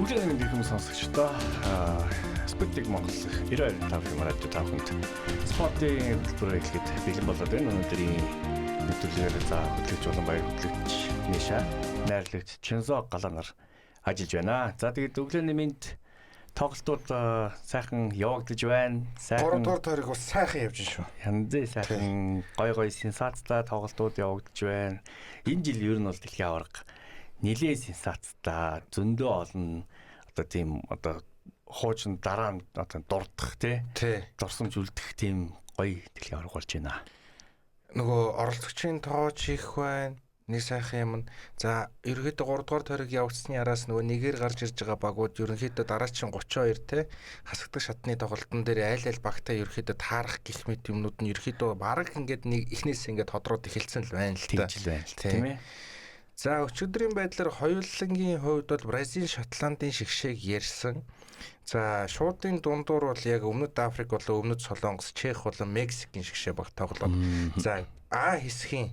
Өглөөний мэндийг хүмүүс сонсогчдоо Спутник Монгол 92.5 радио тавханд спортын хөтөлбөрөөр эхлэхэд бэлэн болоод байна. Өнөөдрийн нэвтрүүлгээр хөтлөгч болон баяр хөтлөгч Миша, найрлагч Чинзо Галанар ажиллаж байна. За тэгээд өглөөний мэнд тоглолтууд сайхан явагдаж байна. Сайхан 3 дугаар тойрог бас сайхан явж шүү. Янзын сайхан гой сенсацтай тоглолтууд явагдаж байна. Энэ жил ер нь бол дэлхийн аварга нэлээд сенсацтай зөндөө олон одоо тийм одоо хуучин дараа нь одоо дурдах тий дурсамж үлдэх тийм гоё дэлхийн аварга болж байна. Нөгөө оролцогчийн тоож их байна. Нэг сайхан юм. За ерөнхийдөө 3 дугаар тойрог явагдсны араас нөгөө нэгээр гарч ирж байгаа багууд ерөнхийдөө дараагийн 32 тий хасагдах шатны тоглолтын дээр айл багтаа ерөнхийдөө таарах гэх мэт юмнууд нь ерөнхийдөө бараг ингээд нэг ихнээс ингээд тодроод эхэлсэн л байна л та. Тийм ээ. За өчигдрийн байдлаар хоёулангийн хувьд бол Бразил, Шотландын шигшээг ярьсан. За шуудын дундуур бол яг Өмнөд Африк болон Өмнөд Солонгос, Чех болон Мексикийн шигшээ баг тоглоод. За А хэсгийн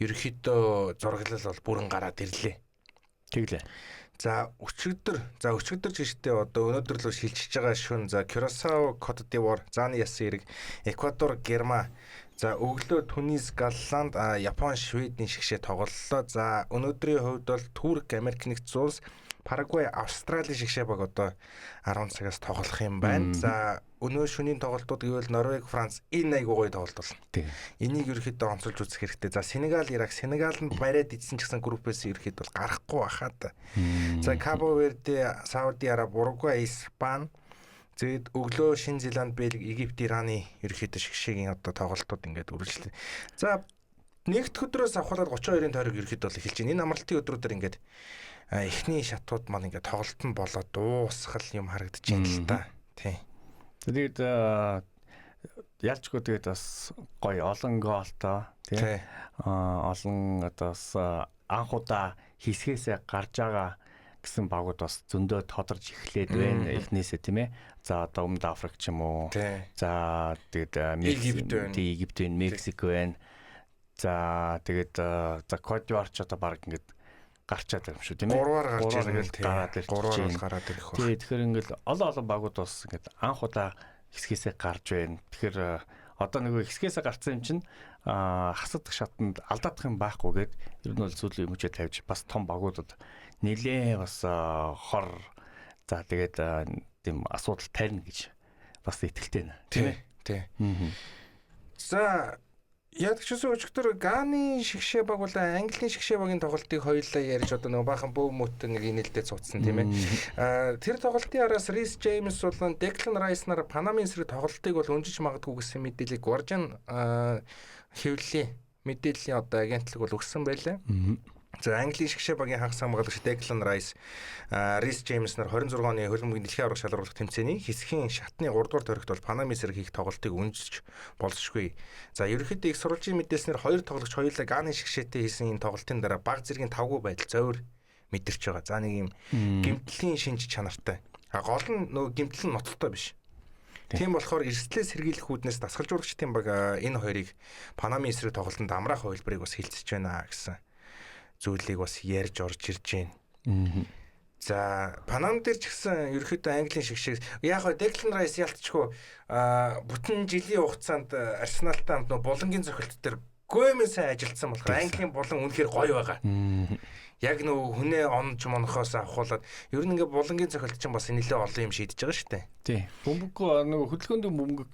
ерөнхийдөө зураглал бол бүрэн гараад ирлээ. Тэглээ. За өчигдөр жиштэй одоо өнөөдөр л шилжиж байгаа шүн. За Кюрасао, Кот д'Ивуар, Заны Яс эрэг, Эквадор, Герман, за өглөө Тунис, Голланд, Япон, Шведийн шигшээ тоглолоо. За өнөөдрийн хувьд бол Турк, Америк нэгдсэн улс, Парагвай, Австралийн шигшээ баг одоо 10 цагаас тоглох юм байна. За өнөө шөнийн тоглолтууд гэвэл Норвеги, Франц энэ айгуу гоё тоглолт болно. Энийг ерөөхдөө онцолж үзэх хэрэгтэй. За Сенегал, Ирак, Сенегал нь бариад идсэн ч гэсэн группээс ерөөхдөө бол гарахгүй байхаа та. За Кабо Верде, Сауди Араб, Уругвай, Испани, зээд өглөө Шинэ Зеланд, Бельги, Египт, Ираны ерөөхдөө шигшээгийн одоо тоглолтууд ингээд үргэлжлээ. За нэгд өдрөөс авахлаад 32-ын тойрог ерөөхдөө бол эхэлж байна. Энэ амралтын өдрүүдээр ингээд эхний шатууд маань ингээд тоглолт нь болоод дуусгал юм харагдаж байна л да. Тий. Тэгээд ялчгүй тэгээд бас гоё олон гоолтой тий. Олон одоо бас анхудаа хэсгээсээ гарч байгаа гэсэн багууд бас зөндөө тодорж эхлээд байна эхнээсээ тийм ээ. За одоо Өмнөд Африк ч юм уу. За тэгээд Египт, Мексик байна. За тэгээд за Кот д'Ивуар ч одоо баг ингээд гарчаад байгаа юм шүү тийм ээ. 3-аар гарч ирэл гараад ирэх байна. Тийм тэгэхээр ингээд олон багууд бас ингээд анх удаа хэсгээсээ гарч байна. Тэгэхээр одоо нөгөө хэсгээсээ гарсан юм чинь хасагдах шатанд алдаадах юм байхгүйгээд ер нь бол зүйлийн өмчөө тавьж бас том багуудад нэлээ бас хор за тэгээд тийм асуудал тарина гэж бас итгэлтэй байна. Тийм ээ. Тийм. За яг ч гэсэн өчигдөр Ганы шигшээ баг бол Английн шигшээ багийн тоглолтыг хоёулаа ярьж одоо нөгөө баахан бөөмөт нэг инээлдээ цуцсан тийм ээ. Тэр тоглолтын араас Рис Джеймс болон Деклан Райс нар Панамын эсрэг тоглолтыг бол өнжиж магадгүй гэсэн мэдээллийг Guardian хэвлэлийн мэдээллийн одоо агентлаг бол өгсөн байлаа. За Английн шигшээ багийн хагас хамгаалагч Деклан Райс, Рис Джеймс нар 26 оны хөлбөмбөгийн дэлхийн аварга шалралт тэмцээний хэсгийн шатны 3 дугаар тойрогт бол Панамын эсрэг хийх тоглолтыг өнжилж болзошгүй. За ерөнхийдөө их сурвалжийн мэдээснээр 2 тоглогч хоёулаа Ганы шигшээтэй хийсэн энэ тоглолтын дараа баг зэргийн тавгүй байдал зовир мэдэрч байгаа. За нэг юм гэмтлийн шинж чанартай. Гол нь нөгөө гэмтэл нь ноцтой биш. Тийм болохоор эрсдлээс сэргийлэх үүднээс дасгалжуулагчдын баг энэ хоёрыг Панамын эсрэг тоглолтод амраах хувилбарыг бас хилцэж байна гэсэн зүйлийг бас ярьж орж ирж байна. За Панам дээр ч гэсэн ерөөхдөө Английн шигшээ яг хөө Деклан Райс ялтчгүй бүтэн жилийн хугацаанд Арсеналтай хамт нөө булангийн зохилт дээр гомын сайн ажилласан болохоор Английн булан үнэхээр гоё байгаа. Яг нөө хүнээ онж монохоос авахуулаад ер нь ингээ булангийн зохилт чинь бас нэлээд олон юм шийдэж байгаа шүү дээ. Тий. Бөмбөг нөгөө хөдөлгөөнд бөмбөг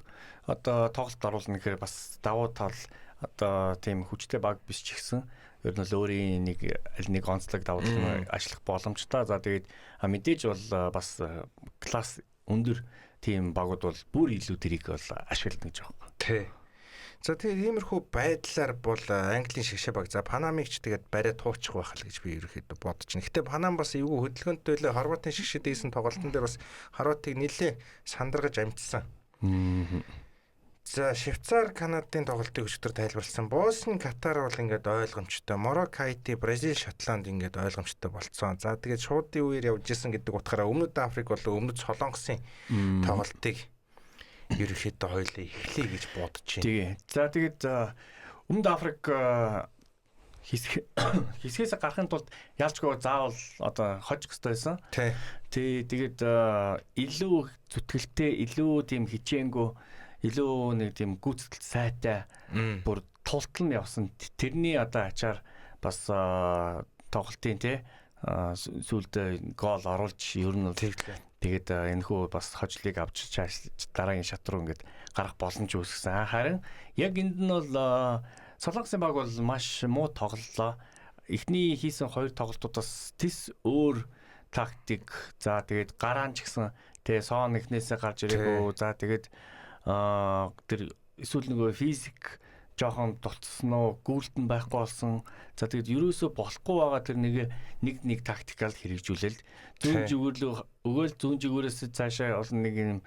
одоо тоглолт оруулна гэхээр бас давуу тал одоо тийм хүчтэй баг биш ч гэсэн ер нь л өөрийн аль нэг онцлог давуудлыг ашиглах боломжтой. За тэгээд мэдээж бол бас класс өндөр тийм багууд бол бүр илүү тэрийг бол ашигладаг гэж байна. Тий. За тэгээд иймэрхүү байдлаар бол Английн шигшээ баг за Панамыг ч тэгээд бариа туучих байх л гэж би ерөөхдөө бодож байна. Гэтэ Панам бас эвгүй хөдөлгөөнтэй л Хорватын шигшээтэй хийсэн тоглолтын дээр бас Хорватыг нэлээд сандаргаж амжсан. За Швейцар, Канадын тоглолтыг өчигдөр тайлбарласан. Босни, Катар бол ингээд ойлгомжтой. Марокко, Хаити, Бразил, Шотланд ингээд ойлгомжтой болцсон. За тэгээд шуудын үеэр явж исэн гэдэг утгаараа Өмнөд Африк болон Өмнөд Солонгосын тоглолтыг ерөөхдөө хоёулаа эхлэе гэж бодож байна. Тэгээ. За тэгээд Өмнөд Африк хэсгээс гарахын тулд ялчгүй заавал одоо хожих хэрэгтэй байсан. Тэгээд илүү зүтгэлтэй, илүү тийм хичээнгүү, илүү нэг тийм гүйцэтгэл сайтай бүр тултал нь явсан. Тэрний одоо ачаар бас тоглолтын сүүлдээ гол оруулж ер нь тэгээд энэ хүү бас хожлыг авч дараагийн шат руу ингээд гарах боломж үүсгэсэн. Харин яг энд нь бол Солонгосын баг бол маш муу тоглолоо. Эхний хийсэн 2 тоглолтуудаас тис өөр тактик. За тэгээд гараан ч гэсэн сон эхнээсээ гарч ирээгүй. За тэгээд тэр эсвэл нөгөө физик жоохон дутсан уу, гүйлтэн байхгүй болсон. За тэгээд ерөөсөө болохгүй байгаа тэр нэг тактикал хэрэгжүүлэл. Зүүн зүгөөрлөө өгөөл зүүн зүгээрээс цаашаа олон нэг юм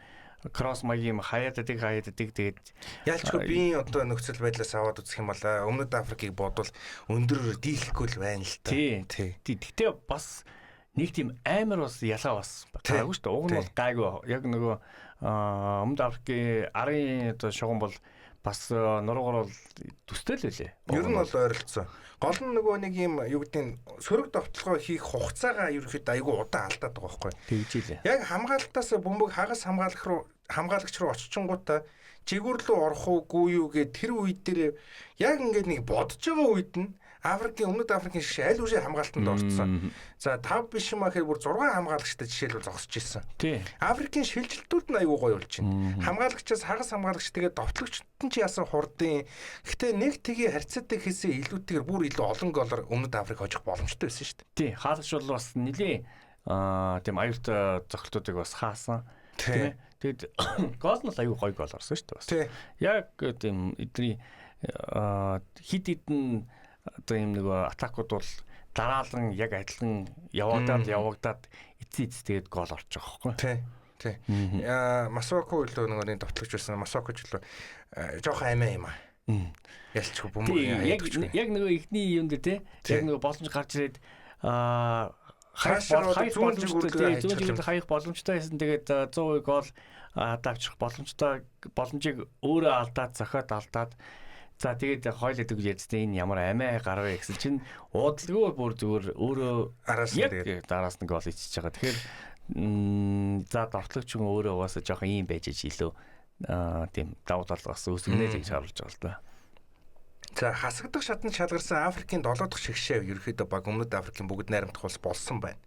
кросс маягийн хаяад тэгээд ялчгүй би одоо нөхцөл байдлаас аваад үзэх юм бол Өмнөд Африкийг бодвол өндөр дийлэхгүй л байна л та. Тий. Тэгтээ бас нэг тийм амар бас ялгаа бас байгаагүй шүү дээ. Уг нь бол гайгүй. Яг нөгөө Өмнөд Африкийн арын одоо шугам бол бас нуруугаар бол төстэй л байлээ. Ер нь бол ойролцоо. Гол нь нөгөө нэг юм юу гэдэг нь сөрөг довтлогоо хийх хугацаагаа ерөөхдөө айгүй удаан алдаад байгаа байхгүй. Тэгжээ. Яг хамгаалтаас бөмбөг хагас хамгаалагч руу очичингуудаа жигүүр рүү орох уугүй юу гэд тэр үед дээр яг ингээд нэг бодож байгаа үед нь Өмнөд Африкийн шиг аль үшээ хамгаалтанд орцсон. За 5 биш юм ахээр бүр 6 хамгаалагчтай жишээлбэл зогсож ирсэн. Тий. Африкийн шилжилтүүд нь аюу гоё болж байна. Хамгаалагчаас хагас хамгаалагч тэгээд довтлогчд нь ч яасан хурдын. Гэхдээ нэг тгий харьцаатай хэсээ илүүтэйгээр бүр илүү олон голоор Өмнөд Африк хожих боломжтой байсан шүү дээ. Тий. Хаалагч бол бас нэлийн тийм аюултай зохилтуудыг бас хаасан. Тийм ээ. Тэгээд гол нь аюу гоё гол орсон шүү дээ бас. Тий. Яг тийм эдний хид хидэн одоо юм нэг атакууд бол дараалан яг адилхан явагдаад эцээ тэгээд гол орж байгаа байхгүй. Тий. Масоко илүү нөгөө довтлогч байсан. Масоко ч илүү жоохон амиа юм аа. Ялчгүй бөмбөг яг нөгөө ихний юм дээр яг нөгөө боломж гарч ирээд хаях боломжтой байсан. Тэгээд 100% гол давчих боломжийг өөрөө алдаад зохиод алдаад за тэгээд хойлоо дэгж ярьдээ энэ ямар амиа гарвэ гэсэн чинь уудлгүй бүр зүгээр өөрөө араас нь гол ичиж байгаа. Тэгэхээр за давтлагч хүн өөрөө угаасаа жоохон ийм байж илүү тийм давуу тал бас үүсгэнэ гэж харуулж байгаа л да. За хасагдах шатанд шалгарсан Африкийн 7 дахь шигшээ ерөөхдөө баг Өмнөд Африкийн бүгд найрамдах улс болсон байна.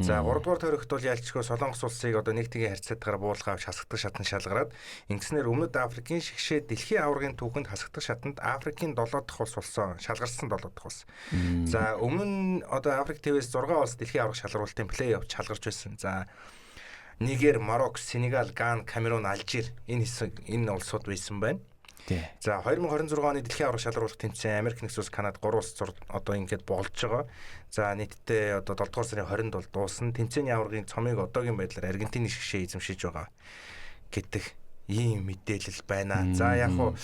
За 3 дугаар тойрогт бол ялчгүй Солонгос улсыг одоо нэг тгийн харьцаатгаар буулга авч хасагдах шатанд шалгараад ингэснээр Өмнөд Африкийн шигшээ дэлхийн аваргын түүхэнд хасагдах шатанд Африкийн 7 дахь улс болсон. Шалгарсан 7 дахь улс. За өмнө нь одоо Африк ТВ-с 6 улс дэлхийн аварга шалгаруулалтын плей-офф шалгарч байсан. За Нигер, Марок, Сенегал, Гана, Камерун, Алжир энэ улсууд байсан байна. За 2026 оны дэлхийн аварга шалгаруулах тэмцээн Америк нэгдсэн улс, Канада 3 улс одоо ингээд болж байгаа. За нийтдээ одоо 7 дугаар сарын 20-нд бол дуусна. Тэмцээний аваргын цомыг одоогийн байдлаар Аргентины шигшээ эзэмшиж байгаа гэдэг ийм мэдээлэл байна. За яг хуу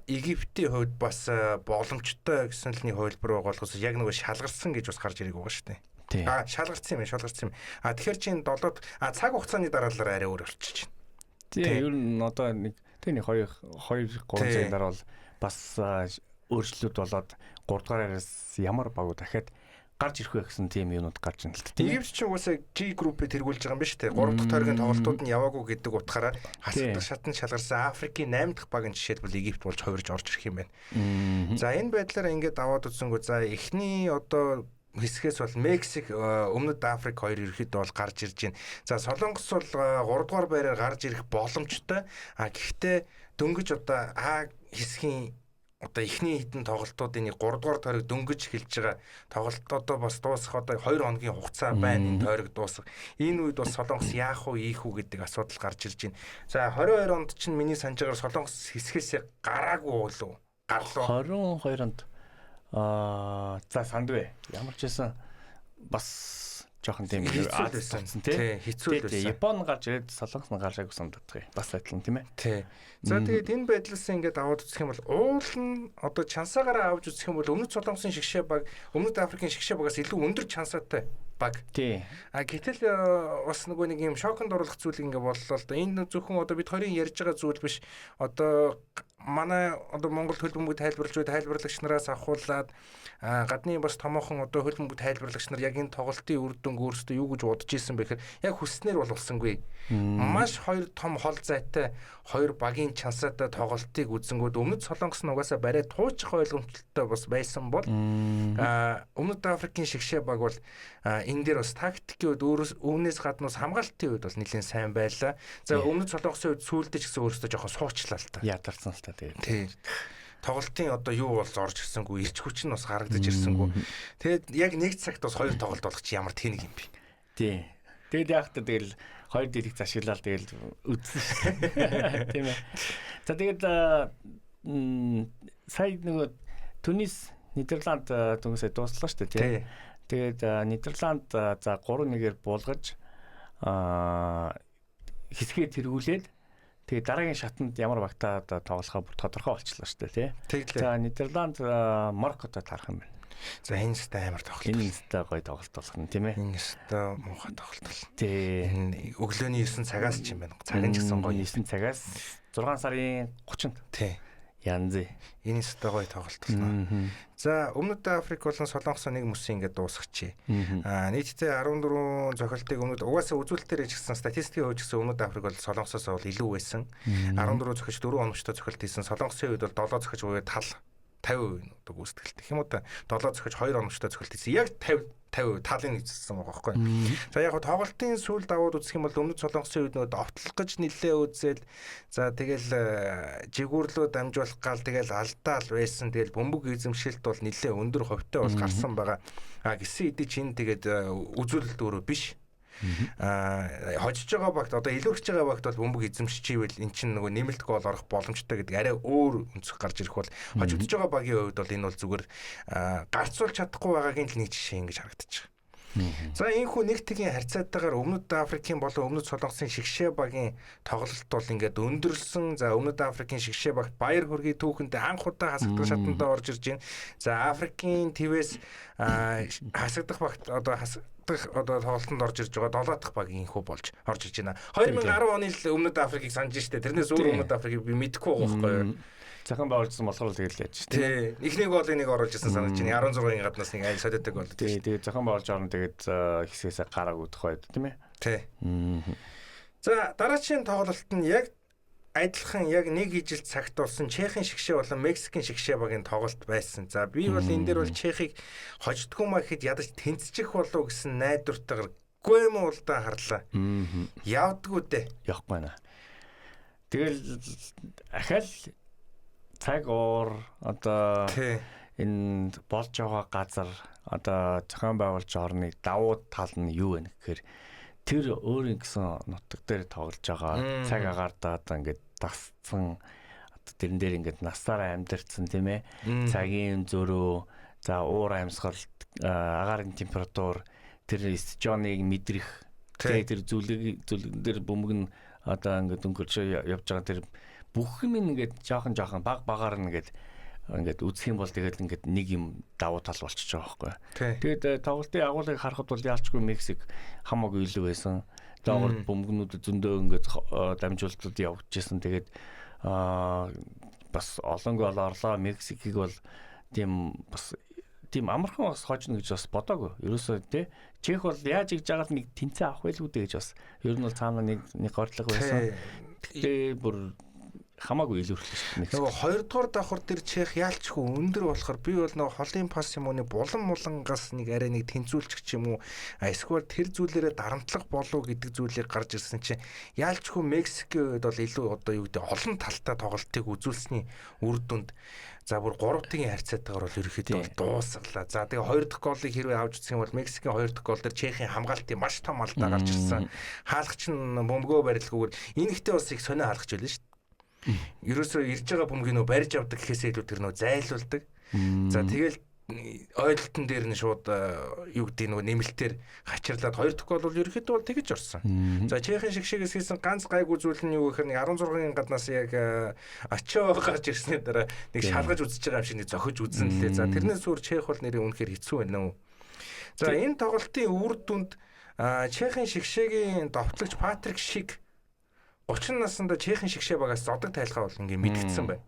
Египтийн хувьд бас боломжтой гэсэн л нэг хувилбар байгаа болохоос яг нөгөө шалгарсан гэж бас гарч ирэх байгаа шүү дээ. Шалгарсан юм. Тэгэхээр чинь 7-д цаг хугацааны дараалал арай өөр болчихж байна. Тийм ер нь одоо нэг тэний 2-3 цагийн дараа бол бас өөрчлөлт болоод 3 дугаар араас ямар багуу дахиад гарч ирэх вэ гэсэн тийм юмуд гарч ирнэ л дээ. Египт ч угаасаа G group-ийг тэргүүлж байгаа юм биш үү? 3 дахь тойргийн тоглолтууд нь яваагүй гэдэг утгаараа хасагдах шатанд шалгарсан Африкийн 8 дахь баг нь жишээлбэл Египт болж хувирж орж ирэх юм байна. За энэ байдлаар ингээд аваад үзсэнгүү за эхний одоо хэсгээс бол Мексик, Өмнөд Африк хоёр ерөөхдөө бол гарч ирж байна. За Солонгос бол 3 дугаар байраар гарч ирэх боломжтой. Гэхдээ дөнгөж одоо А хэсгийн одоо эхний хэдэн тоглолтуудын 3 дугаар тойрог дөнгөж эхэлж байгаа тоглолт одоо бас дуусах одоо 2 хоногийн хугацаа байна энэ тойрог дуусах. Энэ үед бас Солонгос яах вэ, ийх үү гэдэг асуудал гарч ирж байна. За 22 онд чинь миний санаж байгаагаар Солонгос хэсгээс гараагүй болов. Гарлуу. 22 онд за сандвэ ямар ч байсан бас жоохон тийм хэцүү байсан. Япон гарч ирээд Солонгос нь гараагүй санагдах юм. Бас адилхан тийм ээ. Тий. За тэгээд энэ байдлаас ингээд аваад үзэх юм бол уул нь одоо чансаагаараа авч үзэх юм бол Өмнөд Солонгосын шигшээ баг Өмнөд Африкийн шигшээ багаас илүү өндөр чансаатай баг. Тий. Гэтэл бас нөгөө нэг юм шоконд оруулах зүйл ингээ боллоо л да. Энэ зөвхөн одоо бид хоёрын ярьж байгаа зүйл биш. Одоо манай одоо Монгол хөлбөмбөг тайлбарлагч нараас авахуулаад гадны бас томоохон одоо хөлбөмбөг тайлбарлагч нар яг энэ тоглолтын үр дүнг өөрсдөө юу гэж бодож исэн бэ гэхээр яг хүснээр боловсонгүй. Маш хоёр том хол зайтай хоёр багийн чансаатай тоглолтыг үзэнгүүд Өмнөд Солонгос нь угаасаа барай туучих ойлгомжтой бас байсан бол Өмнөд Африкийн шигшээ баг бол энэ дээр бас тактикийн үед үүнээс гаднаас хамгаалтын үед бол нэлээд сайн байлаа. За Өмнөд Солонгосын үед сүүлдээ ч гэсэн өөрөөсөө жоохон суучлаа л та. Ядарсан л та тэгээд. Тий. Тоглолтын одоо юу болж орж ирсэнгүй, ирч хүч нь бас харагдаж ирсэнгүй. Тэгээд яг нэг цагт бас хоёр тоглолт болох чи ямар тэнэг юм бэ? Тий. Тэгээд яг та тэгэл хоёр дэрийг зашиглал тэгэл үдсэн шүү дээ. Тийм ээ. За тэгээд сая нөгөө Тунис Нидерланд түнсээ дуслаа шүү дээ тий. Тэгээд Нидерланд за 3-1-ээр буулгаж хэсгээ тэргүүлээд тэгээд дараагийн шатанд ямар багтаа тоглохоо бүр тодорхой болчихлоо шүү дээ тий. За Нидерланд Мароккотой таарах юм байна. За энэ сте амар тоглолт. Энэ сте гоё тоглолт болох нь тийм ээ. Энэ сте муухай тоглолт бол. Тий. Энэ өглөөний 9 цагаас ч юм байна. Цаг нь ч гэсэн гоё 9 цагаас 6 сарын 30-нд. Тий. Янзы. Энэ сте гоё тоглолт болно. За Өмнөд Африк болон Солонгос нэг мөсийн ингээд дуусгачих. Нийтдээ 14 зохиолтыг угаасаа үзүүлэлтээр хийсэн статистикийн хувьд гэсэн Өмнөд Африк бол Солонгосоос бол илүү байсан. 14 зохиолч 4 оновчтой зохиолт хийсэн. Солонгосын хувьд бол 7 зохиолч буюу тал 50% одоо гүйцэтгэлт гэх юм уу та 7 зохиолч 2 оновчтой зохиолт хийсэн. Яг 50% талын хийсэн байгаа байхгүй. За яг тоглолтын сүүл даваад үзэх юм бол Өмнөд Солонгосын үед нөгөө довтлох гэж нэлээ үзэл за тэгэл жигүүрлөө дамжуулах гал тэгэл алдаал байсан. Тэгэл бөмбөг эзэмшилт бол нэлээ өндөр хувьтай бол гарсан байгаа. Гисэн хэдий чинь тэгээд үзүүлэлт өөрөө биш. Хожиж байгаа багт одоо илүүрч байгаа багт бол бөмбөг эзэмшчихвэл эн чинь нөгөө нэмэлт гол орох боломжтой гэдэг арай өөр өнцөг гарч ирэх бол хожигдож байгаа багийн хувьд бол энэ бол зүгээр гарцуулж чадахгүй байгаагийн л нэг жишээ ингэж харагдаж байгаа. За энэ хүн нэг тгийн харьцаатайгаар Өмнөд Африкийн болон Өмнөд Солонгосын шигшээ багийн тоглолт бол ингээд өндөрлсөн. За Өмнөд Африкийн шигшээ багт баяр хүргийн түүхэнд анх удаа хасагдах шатандаа орж ирж байна. За Африкийн твээс хасагдах багт одоо тоглолтод орж ирж байгаа 7 дахь баг инхүү болж орж ирж байна. 2010 оны л Өмнөд Африкийг санаж штэ. Тэрнээс өөр Өмнөд Африкийг би мэдэхгүй байгаа байхгүй юу? Цахан байгуулсан болохоор л тэгэл яаж тий. Эхний голыг нэг оруулж ирсэн санаж чинь 16-ын гаднаас нэг айл солиодаг бол. Тий. Тэгээд цахан байгуулж орно тэгээд хэсгээсээ гарааг удах байд тийм ээ. Тий. За дараагийн тоглолт нь яг адилхан яг нэг ижил цагт болсон Чехийн шигшээ болон Мексикийн шигшээ багийн тоглолт байсан. За би бол энэ дээр бол Чехийг хождгүй маа гэхэд ядаж тэнцчих болов гэсэн найдвартайгаар гүм улдаан харлаа. Явдггүй дээ. Явахгүй байна. Тэгэл ахаал цаг уур одоо энэ болж байгаа газар одоо зохион байгуулж орны давуу тал нь юу вэ гэхээр тэр өөрийн гэсэн нутаг дээр тоглож байгаа цаг агаарда одоо ингээд дасцсан одоо тэрэн дээр ингээд насаараа амьдэрсэн тийм ээ цагийн зөрөө за уур амьсгалт агаарын температур тэр стежоныг мэдрэх тэр зүйлэн дээр бөмбөг нь одоо ингээд өнгөрч явж байгаа тэр бүх юм ингээд жоохон багаар ингээд үзэх юм бол тэгээд ингээд нэг юм давуу тал болчихж байгаа байхгүй. Тэгээд тоглолтын агуулгыг харахад бол яалчгүй Мексик хамаагүй илүү байсан. Доогор бөмбөгнүүд зөндөө ингээд дамжуулалтад явчихсан. Тэгээд бас олон гол орлоо. Мексикийг бол тийм амархан бас хожно гэж бас бодоагүй. Ерөөсөө тий Чех бол яаж игж байгаа л нэг тэнцээ авах байлгүй дээ гэж бас ер нь бол цаана нэг гордлого байсан. Тэгээд бүр хамаагүй илүүрлээ шүү дээ. Нөгөө хоёрдугаар давхар дээр Чех яалчгүй өндөр болохоор би бол нөгөө холын пас юм уу нэг булангаас нэг арай нэг тэнцүүлчих ч юм уу эсвэл тэр зүйлээрээ дарамтлах болов гэдэг зүйлийг гарч ирсэн чинь яалчгүй Мексикийн үед бол илүү одоо юу гэдэг олон талтай тоглолтыг үзүүлсний үр дүнд за бүр 3-ын харьцаатайгаар бол ерөөхдөө дуусгалаа. За тэгээ 2 дахь голыг хэрвээ авч үзэх юм бол Мексикийн 2 дахь гол дээр Чехийн хамгаалтын маш том алдаа гарч ирсэн. Хаалгач нь бөмбөгөө барилгүйгээр энэ ихтэй бас их сонио хаалгач байлаа шүү дээ. Ерөөсөө ирж байгаа бөмбөгийг нөө барьж авдаг гэхээсээ илүү тэр нөө зайлуулдаг. За тэгэл ойлтон дээр нь шууд юу гэдэг нөгөө нэмэлтээр хачирлаад 2 дахь гол бол ерөөхдөө бол тэгэж орсон. За Чехийн шигшээс хийсэн ганц гайгүй зүйл нь юу гэхээр нэг 16-ын гаднаас яг ачаа гарч ирсний дараа нэг шалгаж үзэж байгаа юм шиг нэг зохиж үзсэн лээ. За тэрнээс өөр Чех бол нэрээ үнэхээр хэцүү байна уу. За энэ тоглолтын үр дүнд Чехийн шигшээгийн довтлогч Патрик Шик 30 наснда Чехийн шигшээ багаас зодог тайлхаа бол ингээ мэдгдсэн байна.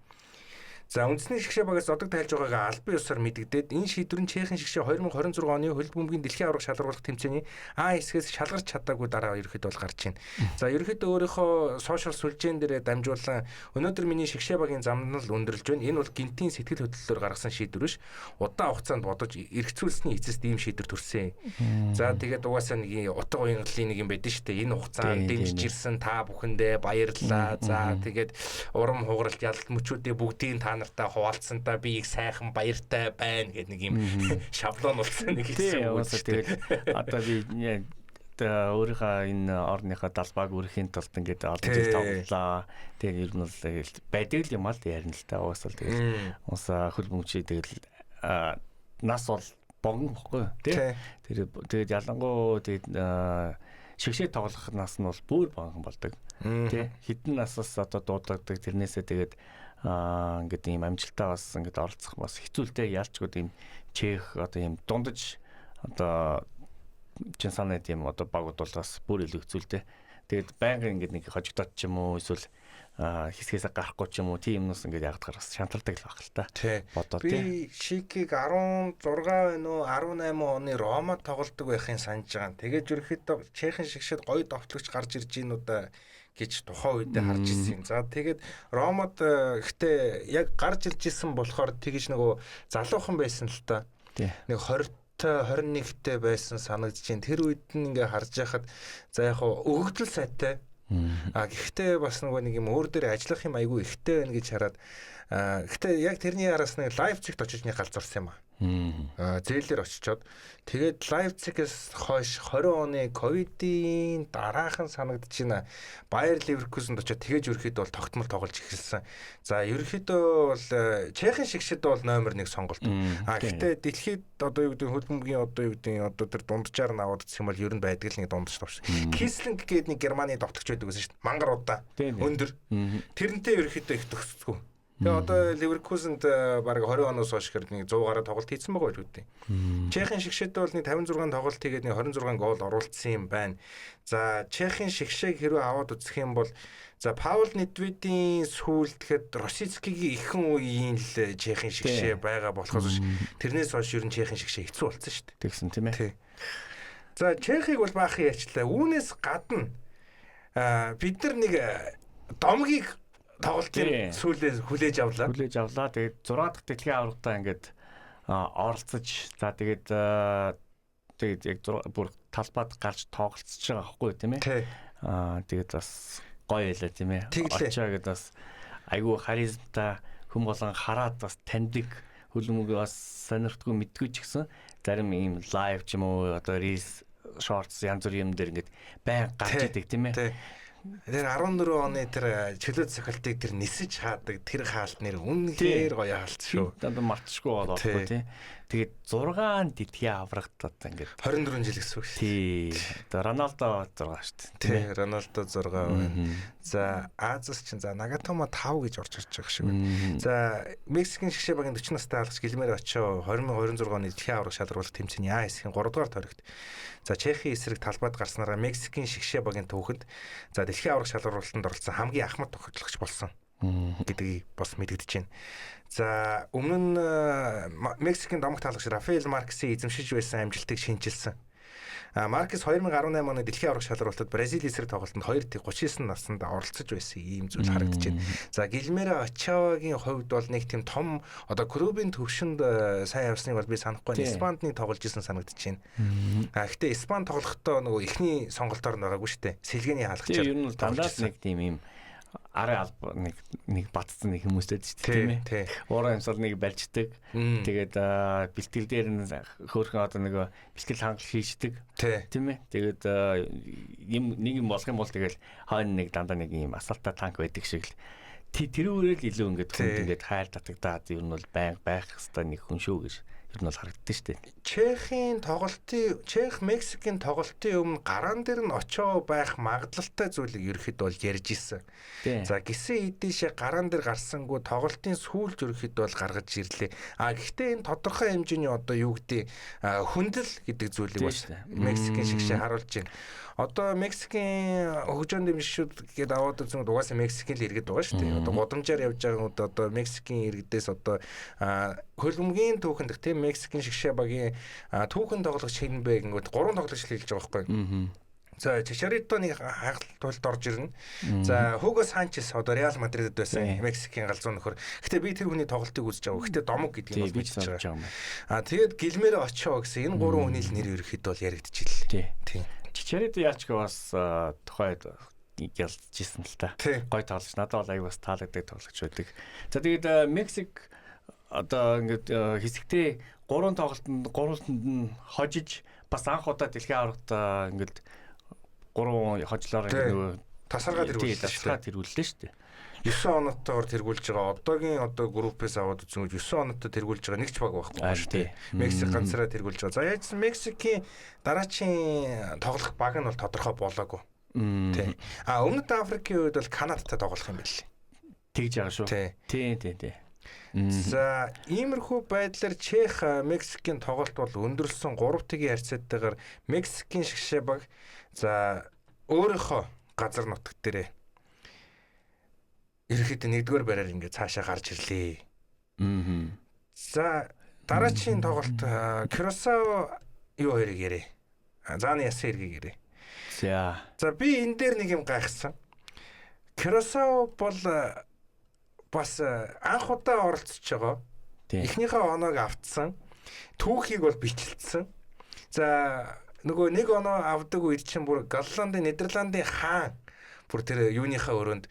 За үндэсний шигшээ багаас зодог тайлж байгаагаа албан ёсоор мэдэгдээд энэ шийдвэр нь Чехийн шигшээ 2026 оны хөлбөмбөгийн дэлхийн аварга шалгаруулах тэмцээний А хэсгээс шалгарч чадаагүй дараа ерөөхдөө бол гарч байна. За ерөөхдөө өөрийнхөө сошиал сүлжээн дээрээ дамжуулан өнөөдөр миний шигшээ багийн замнал өндөрлж байна. Энэ бол гинтийн сэтгэл хөдлөлөөр гаргасан шийдвэр биш. Удаан хугацаанд бодож эргцүүлсний эцэст ийм шийдвэр төрсөн. За тэгээд угаасаа нэг утга уянгалын нэг юм байдэн шүү дээ. Энэ хугацаанд дэмжиж ирсэн та бүхэндээ баярлалаа. За тэгээд урам хугаралт ялалт мөчүүдээ бүгдийг та нартай хуваалцсантаа би их сайхан баяртай байна гэдэг нэг юм шаблон болсон нэг хэлсэн үг. Тэгээд одоо би өөрийнхөө энэ орныхоо далбааг өрхийн тулд ингээд олон зүйл тоглолаа. Тэгээд ер нь бол байдаг л юм аа ярина л та. Уусаал тэгээд хөлбөмбөчий тэгэл нас бол богино бохгүй тий. Тэгээд ялангуяа тэгээд шигшээ тоглох нас нь бол бүр богино болдог. Тий. Хэдэн насаас одоо дуудагддаг тэрнээсээ тэгээд ингээд ийм амжилтаа бас ингээд оролцох бас хэцүүлтэй ялчгүй ийм чех одоо ийм дундаж одоо чинсаны тийм одоо багууд бол бас бүр илүү хэцүүлтэй. Тэгээд байнгын ингээд нэг хожигдоод ч юм уу эсвэл хэсгээс гарахгүй ч юм уу тийм юмнус ингээд ягдахаар бас шантардаг л баг л та. Бодоо тий. Би Шикийг 16 байна уу 18 оны Ромад тоглодог байхын санаж байгаа. Тэгээд ерөөхдөө Чехийн шигшэд гоё довтлогч гарч ирж гин удаа гэж тухайн үедээ харж ирсэн. За тэгээд Ромад гэхдээ яг гарч ирж исэн болохоор тэгж нөгөө залуухан байсан л та. Нэг 20-21-тэй байсан санагдаж байна. Тэр үед нь ингээ харж байхад за яг өгөгдөл сайтай. Гэхдээ бас нэг юм өөр дээр ажиллах юм айгүй ихтэй байна гэж хараад гэхдээ яг тэрний араас нэг Лайпцигт очиж нэг галзуурсан юм аа. Зээлээр очичоод тэгээд Лайпцигээс хойш 20 оны ковидын дараахан санагдаж байна. Баер Ливеркузенд очиод тэгэж ерөөхдөө бол тогтмол тоглож эхэлсэн. За ерөөхдөө бол Чехийн шигшэд бол номер 1 сонголт. Гэхдээ дэлхийд одоо юу гэдэг хөлбөмбөгийн одоо юу гэдэг одоо тэр дунджаар наваад гэх юм бол ер нь байдаг л нэг дундаж товш. Кислинг гэдэг нэг Германы довтлогч байдаг гэсэн шүү дээ. Мангар удаа өндөр. Тэрнтэй ерөөхдөө их төгсдгүү. Тэгээ одоо Ливеркузенд баг 20 оноос хойш нэг 100 гаруй тоглолт хийсэн байгаа л үүдээ. Чехийн шигшээд бол нэг 56 тоглолт хийгээд нэг 26 гол оруулсан юм байна. За Чехийн шигшээг хэрвээ аваад үзэх юм бол за Паул Недведийн сүүлд тэгэхэд Росицкигийн ихэнх үеийн л Чехийн шигшээ байгаа болохоос тэрнээс хойш ер нь Чехийн шигшээ хэцүү болсон шүү дээ. Тэгсэн тийм ээ. За Чехийг бол баахан ярьчлаа. Үүнээс гадна бид нар нэг домгийг тоглолтын сүүлээ хүлээж авлаа. Тэгээд 6 дахь дэлхийн аваргатаа ингээд оролцож за тэгээд яг бүр талбайд гарч тоглолцож байгаа байхгүй тийм ээ. Тэгээд бас гоё ялаа тийм ээ. Очоод бас айгүй харизмтай хүм болон хараад бас таньдаг хөлбөмбөг бас сонирхтгүй мэдгүй ч гэсэн зарим ийм лайв ч юм уу одоо рилс шортс янз бүрийн юм дээр ингээд байн гарч идэг тийм ээ. Тэр 14 оны тэр чөлөөт цохилтыг тэр нисэж хаадаг тэр хаалт нэр үнэхээр гоё хаалт шүү. Одоо мартчихгүй болоогүй тий. Тэгээд 6 дэлхийн аврагт одоо ингээд 24 жил гэсэн үг шүү. Тий. Одоо Роналдо 6 шүү дээ. Тий, Роналдо 6 байна. За Азиас чинь за Нагатома 5 гэж орж ирж байгаа шүү. За Мексикийн шигшээ багийн 40 настай алгач Гилмеро Очо 2026 оны дэлхийн авраг шалгаруулах тэмцээний А хэсгийн 3 дугаар тойрогт за Чехийн эсрэг талбайд гарснараа Мексикийн шигшээ багийн түүхэнд за дэлхийн авраг шалгаруулалтанд оролцсон хамгийн ахмад тоглогч болсон гэдгийг бас мэдэгдэж байна. За өмнө нь Мексикийн домогт хаалгач Рафаэл Маркесийн эзэмшиж байсан амжилтыг шинжилсэн. Маркес 2018 оны дэлхийн авраг шалгаруулалтад Бразил эсрэг тоглолтод 2-39 наснд оролцож байсан ийм зүйл харагдаж байна. За Гилмеро Очавагийн хувьд бол нэг тийм том одоо клубын төвшөнд сайн явсныг бол би санахгүй байна. Испанд нэг тоглож исэн санагдаж байна. Гэхдээ Испанд тоглохдоо нөгөө эхний сонголтоор байгаагүй шүү дээ. Сэлгээний хаалгачаар. Тэр ер нь дандаа нэг тийм ийм арай алба нэг батцсан нэг хүмүүстэй шүү дээ тийм ээ. Уурын юмсаар нэг барьждаг. Тэгээд бэлтгэл дээр нь хөөрхөн одоо нэг бэлтгэл хангалт хийждэг. Тийм ээ. Тэгээд нэг юм болох юм бол тэгэл хойно нэг дандаа нэг юм асфальтаа танк байдаг шиг л тэрүүрээ л илүү ингээд хүнд ингээд хайр татагдаад ер нь бол байнга байх хэвээр нэг хүн шүү гэж төр нь бол харагддаг шүү дээ. Чех Мексикийн тоглолтын өмнө гараан дээр нь очоо байх магадлалтай зүйлийг ерөөхдөө бол ярьж исэн. За гисэн эдээшээ гараан дээр гарсангүй тоглолтын сүүлд ерөөхдөө бол гаргаж ирлээ. Гэхдээ энэ тодорхой хэмжээний одоо юу гэдэг хүндэл гэдэг зүйлийг бас Мексикийн шигшээ харуулж байна. Одоо Мексикийн хөгжөөнд дэмжигчид гээд аваад үзэн угаасаа Мексикийн л иргэд байгаа шүү дээ. Одоо годамжаар явж байгаа нь одоо Мексикийн иргэдээс одоо хөлбөмбөгийн түүхэнд тийм Мексикийн шигшээ багийн түүхэн тоглогч хэн бэ гингүүд 3 тоглогч хэлж байгаа байхгүй. За Чичаритоны хагалтуулд орж ирнэ. За Хуго Санчес одоо Реал Мадридд байсан Мексикийн галзуу нөхөр. Гэтэ би тэр хүний тоглолтыг үзэж байгаа. Гэтэ домог гэдгийг бол мэдчихэж байгаа. Тэгээд Гилмеро Очоо гэсэн энэ 3 хүний л нэр ерөөхдөө бол яригдчихлээ. Тийм. Чичарито яачгүй бас тухайд ялжсэн л та. Гой тоглож надад бол аяг бас таалагддаг тоглогч байдаг. За тэгээд Мексик одоо ингээд хэсэгтээ 3 тоглолтод 3-нд нь хожиж бас анх удаа дэлхийн аврагт ингээд 3 хожлоор ингээд тасаргаад тэргүүллээ шүү дээ. 9 оноотойгоор тэргүүлж байгаа. Одоогийн группээс аваад үзэн 9 онооттой тэргүүлж байгаа нэг ч баг байхгүй шүү дээ. Мексик ганцаараа тэргүүлж байгаа. За яажсан Мексикийн дараачийн тоглох баг нь бол тодорхой болоогүй. Тий. Өмнөд Африкийн үед бол Канадтай тоглох юм байл. Тэгж байгаа шүү. Тий. За иймэрхүү байдлаар Чех Мексикийн тоглолт бол өндөрсөн 3-1 харьцаатайгаар Мексикийн шигшээ баг за өөрийнхөө газар нутаг дээрээ ерөөхдөө нэгдүгээр байраар ингээд цаашаа гарч ирлээ. За дараачийн тоглолт Кросао юу хоёрыг ярэ. Зааны ясан хэргийг ярэ. За би энэ дээр нэг юм гайхсан. Кросао бол бас анх удаа оролцож байгаа. Эхнийхээ оноог автсан. Түүхийг бол бичлэлсэн. За нөгөө нэг оноо авдаг үед чинь бүр Голландын Нидерландын хаан бүр тэр юуныхаа өрөөнд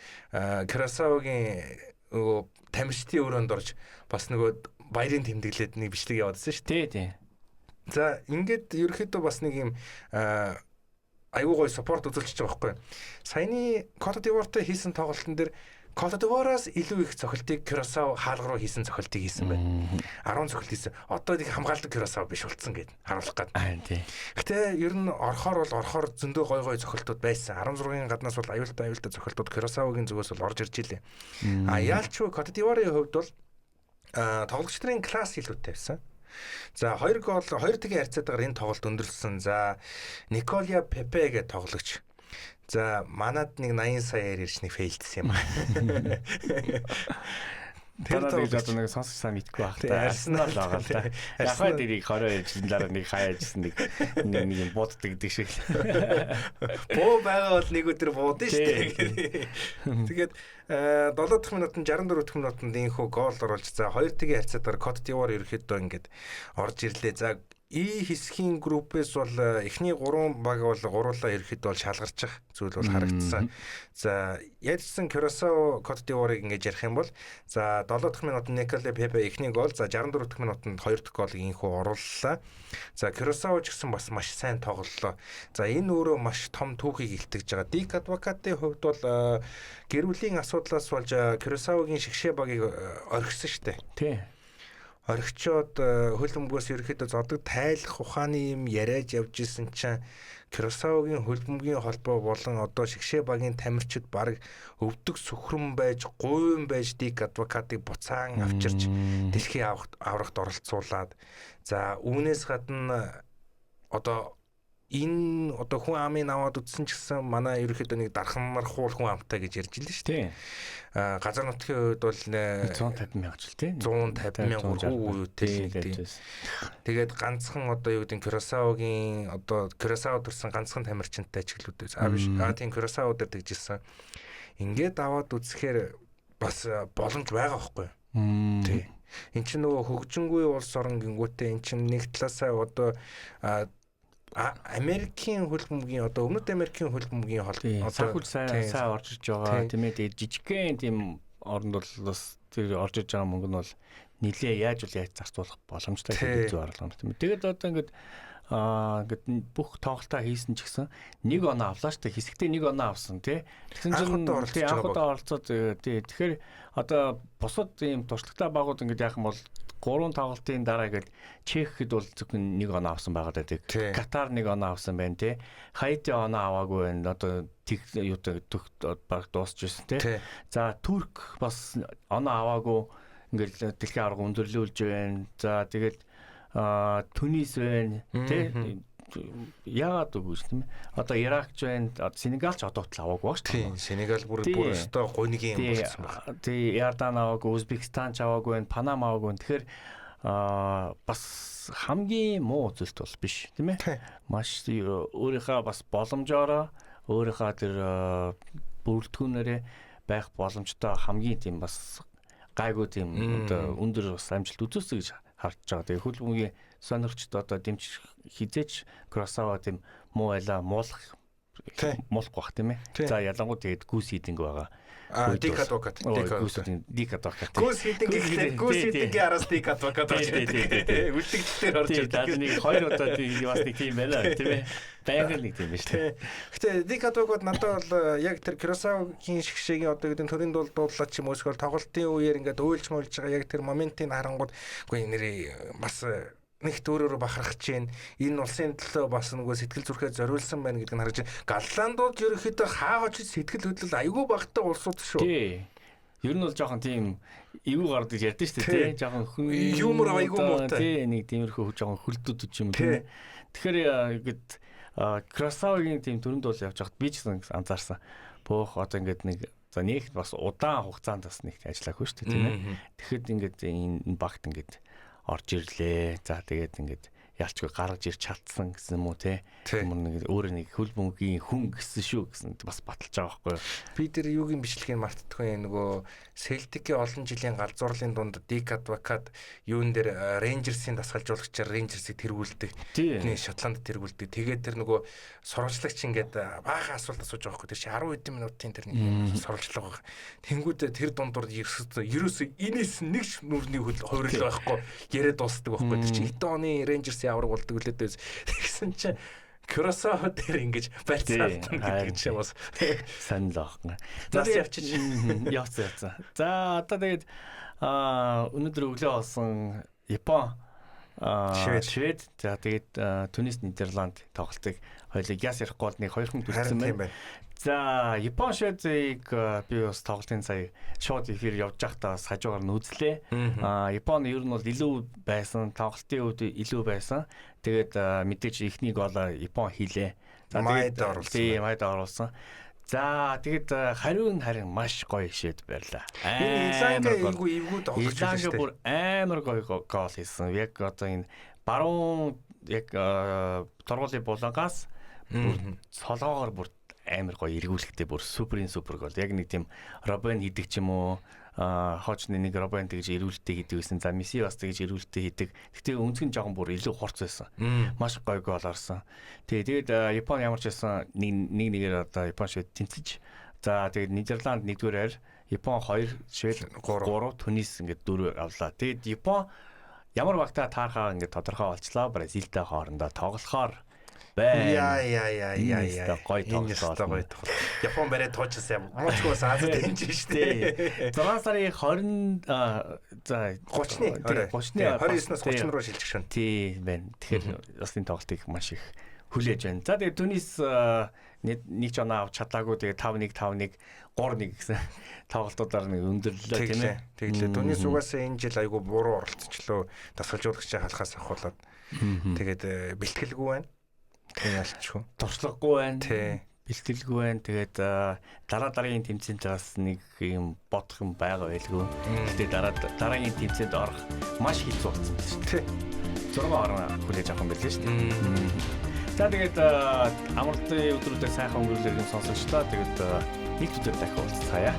Кросаогийн нөгөө тамирчдын өрөөнд орж бас нөгөө баярын тэмдэглээд нэг бичлэг явуулсан шүү дээ. Тий. За ингээд ерөөхдөө бас нэг юм аюу гой спорт үзүүлчихэж байгаа байхгүй. Саяны Кото д'Ивуартай хийсэн тоглолтын дээр Кото д'Ивуараас илүү их цохилтыг Кросао хаалга руу хийсэн цохилтыг хийсэн байна. 10 цохилт хийсэн. Одоо нэг хамгаалдаг Кросао биш болцсон гэд харуулах гээд. Тий. Гэтэ ер нь орохоор зөндөө гой цохилтууд байсан. 16-ын гаднаас бол аюултай цохилтууд Кросаогийн зүгээс бол орж ирж илээ. Яалчгүй Кото д'Ивуарын хувьд бол тоглогч нарын класс илүүтэй байсан. За 2 тгийн харьцаатайгаар энэ тоглолт өндөрлсөн. За Николя Пепе гэдэг тоглогч. За манад нэг 80 саяар ирж нэг фейлдсэн юм аа. Тэр тоглолт нэг сонсож сайн мэдгүй байх та. Арсенал байгаа л да. Яхаа дэрийг 22 жилийн дараа нэг хаяажсэн нэг юм бууддаг гэдэг шиг. Боо байгаа бол нэг өдөр буудсан шүү дээ. Тэгээд 70 дахь минутанд 64 дахь минутанд инхүү гол оруулж за 2 тгийн харьцаатаар Кот д'Ивуар ерөөхдөө ингээд орж ирлээ. За И хэсгийн группээс бол эхний 3 баг бол гуруулаа ерөөхдөө бол шалгарчих зүйл бол харагдсан. За ярьсан Кросао Кот д'Ивуарыг ингэж ярих юм бол за 70 дахь минутанд Николя Пепе эхний гол, за 64 дахь минутанд 2 дахь голыг инхүү орууллаа. За Кросао ч гэсэн бас маш сайн тоглолоо. За энэ өөрөө маш том түүхийг илтгэж байгаа. Дик Адвокатын хувьд бол гэр бүлийн асуудлаас болж Кросаогийн шигшээ багийг орхисон шүү дээ. Тий. Орхичоод хөл бөмбөгөөс ерөөхдөө зодог тайлах ухааны юм яриад явж исэн чинь Кросаогийн хөлбөмбөгийн холбоо болон одоо шигшээ багийн тамирчид баг өвдөг сүхрэн байж, гуйн байж Дик Адвокатыг буцаан авчирч дэлхийн аврагт оролцуулаад за үүнээс гадна одоо энэ одоо хүн амын аваад үтсэн ч гэсэн манай ерөөхдөө нэг дархамархуул хүн амтай гэж ярьж илээ шүү дээ. Газар нутгийн хувьд бол 150 мянга жил тий 150 мянга үетэй тийм. Тэгээд ганцхан одоо юу гэдэг Кросаогийн одоо Кросао төрсэн ганцхан тамирчинтай чиглэлүүдээс тийм Кросао дээр тэгжсэн. Ингээд аваад үзэхээр бас боломж байгаа байхгүй юу? Тий. Энд чинь нөгөө хөгжингүй улс орн гингүүтээ эн чинь нэг талаасаа одоо Америкийн хөлбөмбөгийн одоо Өмнөд Америкийн хөлбөмбөгийн холбоо санхүүж сайн орж иж байгаа тийм ээ. Тэгээд жижигхэн тийм орнд бол бас тэр орж иж байгаа мөнгө нь бол нилээ яаж зарцуулах боломжтой гэдэг зүг орлого юм тийм ээ. Тэгээд одоо ингээд ингээд бүх тоглолтоо хийсэн ч гэсэн 1 оноо авлаа шүү дээ. Хэсэгтээ 1 оноо авсан тий. Тэгсэн чинь анхудаа оролцоод тий. Тэгэхээр одоо бусад ийм туршлагатай багууд ингээд яах юм бол 3 тоглолтын дараа ингээд Чехэд бол зөвхөн 1 оноо авсан байгаа даа. Катар 1 оноо авсан байна тий. Хаити оноо аваагүй байна. Одоо юу баг дуусчихсан тий. За Турк бас оноо аваагүй ингээд дэлхийн арга өндөрлүүлж байна. За тэгээд Тунис байна тий. Яагаад үгүй шүү дээ. Одоо Иракч байна. Сенегалч одоо хүртэл аваагүй ба шүү дээ. Тийм, Сенегал бүр өстой гуйныгийн юм болсон байна. Тий, Иордан аваагүй, Узбекистан ч аваагүй байна, Панама аваагүй байна. Тэгэхээр бас хамгийн муу үзэлт бол биш, тийм ээ. Маш өөрийнхөө бас боломжоор өөрийнхөө тэр бүрэлдэхүүнээрээ байх боломжтой хамгийн тийм бас гайгүй тийм одоо өндөр бас амжилт үзүүлсэн гэж харж байгаа. Тэгээ хөл бөмбөгийн сонирхчд одоо дэмжих хизээч Кросава тийм муу байла муулах бах тийм ээ. За ялангуяа тэгээд гүс хийдинг байгаа. Дик адвокат. Дик адвокат. Гүс хийдингийн араас дик адвокат орж ирдэг. Үлдэгдлээр орж ирдэг. Нэг 2 удаа бас нэг тийм байна тийм ээ. Байгаль нэг тийм байна шүү дээ. Гэтэ дик адвокат надад бол яг тэр Кросавагийн шгшээгийн одоо гэдэг төрийн дуулаад ч юм уу эсвэл тоглолтын үеэр ингээд уйлж муулж байгаа яг тэр моментын харангууд үгүй нэрээ бас нэг төрөөр бахарах чинь энэ улсын төлөө бас нөгөө сэтгэл зүрхээ зориулсан байна гэдгийг харж байна. Галландууд ерөөхдөө хаагаач сэтгэл хөдлөл айгүй багтаа улсууд шүү. Тий. Ер нь бол жоохон тийм эвгүй гардаг ярьдэн шүү дээ тий. Жоохон хүн юмор айгүй муутай. Тий, нэг тиймэрхүү жоохон хөлдүүд ч юм уу тийм. Тэгэхээр ингээд Кросавагийн тийм төрөнд бол явж байхад би ч анзаарсан. Бөөх одоо ингээд нэг за нэг бас удаан хугацаанд бас нэг ажиллаагүй шүү дээ тийм ээ. Тэгэхэд ингээд энэ багт ингээд орж ирлээ. За тэгээд ингээд ялчгүй гаргаж ирч чадсан гэсэн юм уу те. Нэг өөрөө нэг хөл бөмбөгийн хүн гэсэн шүү гэсэн бас баталж байгаа байхгүй юу. Би тэр юугийн бичлэгийг мартдаггүй нөгөө Селтикийн олон жилийн галзуурлын дунд Дик адвокат юун дээр Рейнжерсийн дасгалжуулагчаар Рейнжерсийг тэргүүлдэг. Нэг Шотланд тэргүүлдэг. Тэгээд тэр нөгөө сурвалжлагч ингээд баахан асуулт асууж байгаа байхгүй. Тэр чи 10 хэдэн минутын тэр нэг сурвалжлага байгаа. Тэнгүүд тэр дундуур ерөөсөө инээс нэг нүрний хувирал байхгүй. Яриад дуусдаг байхгүй. Тэр чи хэдэн оны Рейнжерсийн авраг болдог үлээд байс. Тэгсэн чи Кросава дээр ингэж барьцаалтан гэдэг чинь бас санал аахгүй. Нас явчих. Явцсан. За одоо тэгээд өнөөдөр өглөө болсон Япон Швед за тэгээд Тунис Нидерланд тоглолтыг хоёулаа яс ярихгүй бол нэг 2 хүн төрсэн байна. За Япон Шведийг би бас тоглолтын сая шууд эфир явж байхдаа бас хажуугаар нь үзлээ. Япон ер нь бол илүү байсан, тоглолтын үед илүү байсан. Тэгээд мэдээж ихний голоо Япон хийлээ. За тэгээд майд оруулсан. За тэгээд харин маш гоё шийд байрлаа. Иланга эвгүй тоглож байсан шүү дээ. Бүр амар гоё гол хийсэн. Яг одоо энэ баруун яг торгуулийн булангаас солоогоор бүр амар гоё эргүүлэхтэй бүр супер гол. Яг нэг тийм Робен хийдэг ч юм уу хоочны нэг Робен тэгж эрүүлэлттэй хийдэг гэсэн. За Месси бас тэгж эрүүлэлттэй хийдэг. Гэхдээ өнцгөн жоохон бүр илүү хурц байсан. Маш гоё гол орсон. Тэгээд Япон ямар ч байсан нэгээр одоо Япон Швед тэнцэж. За тэгээд Нидерланд 1-р Япон 2, Швед 3, Тунис ингээд 4 авлаа. Тэгээд Япон ямар багтаа таархаа ингээд тодорхой болчлаа. Бразилтай хоорондоо тоглохоор Яа. Гоё тоглолт. Япон барай туучсан юм. Амчгүйс Азад хэмжиж штэ. 6 сарын 20 за 30-ны 29-оос 30 руу шилжих шин. Тийм байна. Тэгэхээр бас энэ тоглолтыг маш их хүлээж байна. За тэгээд Тунис нэг ч оноо авч чадаагүй. Тэгээд 5-1 3-1 гэсэн тоглолтуудаар нэг өндөрлөлөө тийм ээ. Тэгэлээ Тунис угаасаа энэ жил айгүй буруу оролцчлоо. Дасгалжуулагчаа халахаас ахуулаад. Тэгээд бэлтгэлгүй байна. Ялчгүй. Туршлагагүй байна. Тий. Бэлтгэлгүй байна. Тэгээд дараагийн тэмцээнд бас нэг юм бодох юм байгаа байлгүй. Гэтэ дараагийн тэмцээнд орох маш хэцүү болсон шүү дээ. Тий. 6 орон хүлээж авах юм байлээ шүү дээ. За тэгээд амралтын өдрүүдэд сайхан өнгөрүүлэх юм сонсогчдоо тэгээд нэг өдөр дахин уулзцаая.